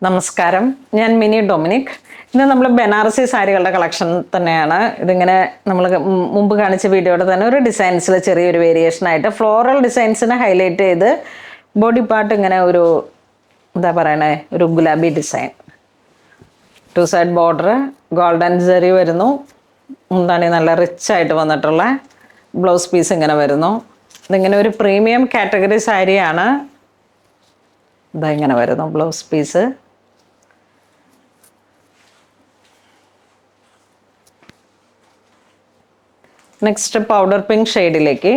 നമസ്കാരം, ഞാൻ mini Dominic. ഇന്ന് നമ്മൾ ബനാറസി സാരികളുടെ കളക്ഷൻ തന്നെയാണ്. ഇതിങ്ങനെ നമ്മൾ മുമ്പ് കാണിച്ച വീഡിയോയുടെ തന്നെ ഒരു ഡിസൈൻസിൽ ചെറിയൊരു വേരിയേഷനായിട്ട് ഫ്ലോറൽ ഡിസൈൻസിനെ ഹൈലൈറ്റ് ചെയ്ത് ബോഡി പാർട്ട് ഇങ്ങനെ ഒരു എന്താ പറയണേ, ഒരു gulabi design, 2 side border, golden Jerry വരുന്നു. എന്താണ് നല്ല റിച്ച് ആയിട്ട് വന്നിട്ടുള്ള ബ്ലൗസ് പീസ് ഇങ്ങനെ വരുന്നു. ഇതിങ്ങനെ ഒരു പ്രീമിയം കാറ്റഗറി സാരിയാണ്. ഇതാ ഇങ്ങനെ വരുന്നു blouse piece. Next powder pink ഷെയ്ഡിലേക്ക്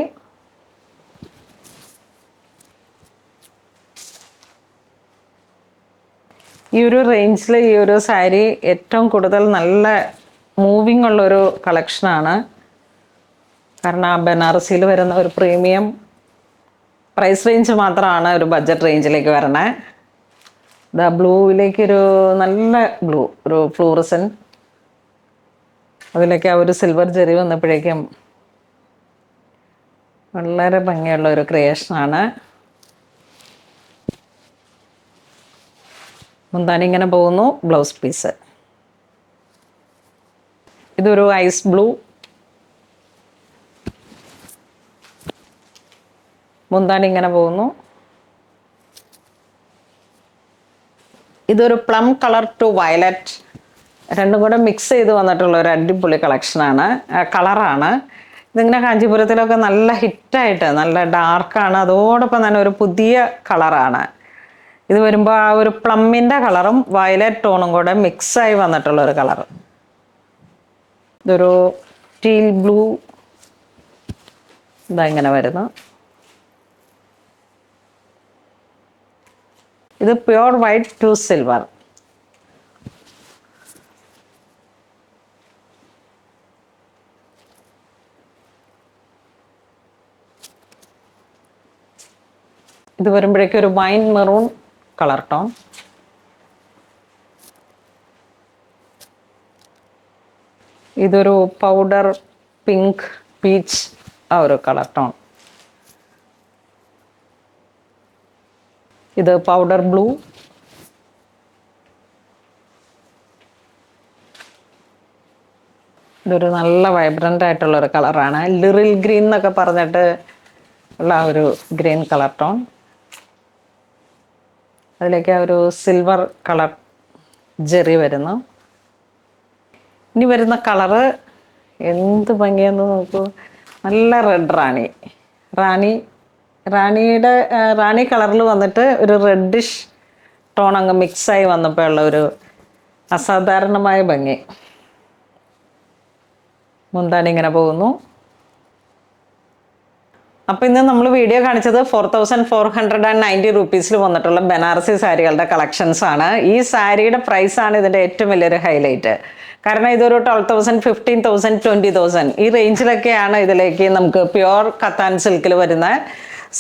ഈ ഒരു റേഞ്ചിൽ ഈ ഒരു സാരി ഏറ്റവും കൂടുതൽ നല്ല മൂവിങ് ഉള്ളൊരു കളക്ഷനാണ്. കാരണം ആ ബനാറസിയിൽ വരുന്ന ഒരു പ്രീമിയം പ്രൈസ് റേഞ്ച് മാത്രമാണ് ഒരു ബഡ്ജറ്റ് റേഞ്ചിലേക്ക് വരണേ. ഇതാ ബ്ലൂവിലേക്കൊരു നല്ല ബ്ലൂ, ഒരു ഫ്ലൂറസൻ, അതിലേക്ക് ആ ഒരു സിൽവർ ജെറി വന്നപ്പോഴേക്കും വളരെ ഭംഗിയുള്ള ഒരു ക്രിയേഷനാണ്. മുന്താണി ഇങ്ങനെ പോകുന്നു. ബ്ലൗസ് പീസ് ഇതൊരു ഐസ് ബ്ലൂ, മുന്താണി ഇങ്ങനെ പോകുന്നു. ഇതൊരു പ്ലം കളർ ടു വയലറ്റ്, രണ്ടും കൂടെ മിക്സ് ചെയ്ത് വന്നിട്ടുള്ള ഒരു അടിപൊളി കളറാണ്. ഇതിങ്ങനെ കാഞ്ചീപുരത്തിലൊക്കെ നല്ല ഹിറ്റായിട്ട് നല്ല ഡാർക്കാണ്, അതോടൊപ്പം തന്നെ ഒരു പുതിയ കളറാണ്. ഇത് വരുമ്പോൾ ആ ഒരു പ്ലമ്മിൻ്റെ കളറും വയലറ്റ് ടോണും കൂടെ മിക്സായി വന്നിട്ടുള്ള ഒരു കളർ. ഇതൊരു ടീൽ ബ്ലൂ, ഇതാ ഇങ്ങനെ വരുന്നു. ഇത് പ്യുവർ വൈറ്റ് ടു സിൽവർ. ഇത് വരുമ്പോഴേക്കും ഒരു വൈൻ മെറൂൺ കളർ ടോൺ. ഇതൊരു പൗഡർ പിങ്ക് പീച്ച്, ആ ഒരു കളർ ടോൺ. ഇത് പൗഡർ ബ്ലൂ, ഇതൊരു നല്ല വൈബ്രൻ്റ് ആയിട്ടുള്ളൊരു കളറാണ്. ലിറിൽ ഗ്രീൻ എന്നൊക്കെ പറഞ്ഞിട്ട് ഉള്ള ഒരു ഗ്രീൻ കളർ ടോൺ. അതിലേക്ക് ആ ഒരു സിൽവർ കളർ ജെറി വരുന്നു. ഇനി വരുന്ന കളറ് എന്ത് ഭംഗിയെന്ന് നോക്കൂ. നല്ല റെഡ് റാണിയുടെ റാണി കളറിൽ വന്നിട്ട് ഒരു റെഡിഷ് ടോൺ അങ്ങ് മിക്സായി വന്നപ്പോൾ ഉള്ള ഒരു അസാധാരണമായ ഭംഗി. മുന്താണി ഇങ്ങനെ പോകുന്നു. അപ്പോൾ ഇന്ന് നമ്മൾ വീഡിയോ കാണിച്ചത് 4490 റുപ്പീസിൽ വന്നിട്ടുള്ള ബനാറസി സാരികളുടെ കളക്ഷൻസ് ആണ്. ഈ സാരിയുടെ പ്രൈസാണ് ഇതിൻ്റെ ഏറ്റവും വലിയൊരു ഹൈലൈറ്റ്. കാരണം ഇതൊരു 12,000, 15,000, 20,000 ഈ റേഞ്ചിലൊക്കെയാണ് ഇതിലേക്ക് നമുക്ക് പ്യുവർ കത്താൻ സിൽക്കിൽ വരുന്ന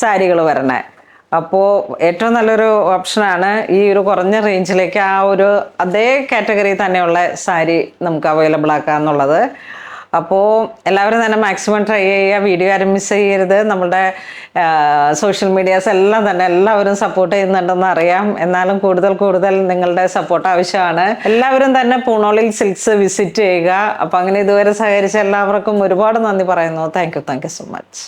സാരികൾ വരണേ. അപ്പോൾ ഏറ്റവും നല്ലൊരു ഓപ്ഷനാണ് ഈ ഒരു കുറഞ്ഞ റേഞ്ചിലേക്ക് ആ ഒരു അതേ കാറ്റഗറി തന്നെയുള്ള സാരി നമുക്ക് അവൈലബിൾ ആക്കുക എന്നുള്ളത്. അപ്പോൾ എല്ലാവരും തന്നെ മാക്സിമം ട്രൈ ചെയ്യുക. വീഡിയോ ആരും മിസ് ചെയ്യരുത്. നമ്മുടെ സോഷ്യൽ മീഡിയാസ് എല്ലാം തന്നെ എല്ലാവരും സപ്പോർട്ട് ചെയ്യുന്നുണ്ടെന്ന് അറിയാം. എന്നാലും കൂടുതൽ നിങ്ങളുടെ സപ്പോർട്ട് ആവശ്യമാണ്. എല്ലാവരും തന്നെ പൂണോളിൽ സിൽക്സ് വിസിറ്റ് ചെയ്യുക. അപ്പോൾ അങ്ങനെ ഇതുവരെ സഹകരിച്ച എല്ലാവർക്കും ഒരുപാട് നന്ദി പറയുന്നു. Thank you so much.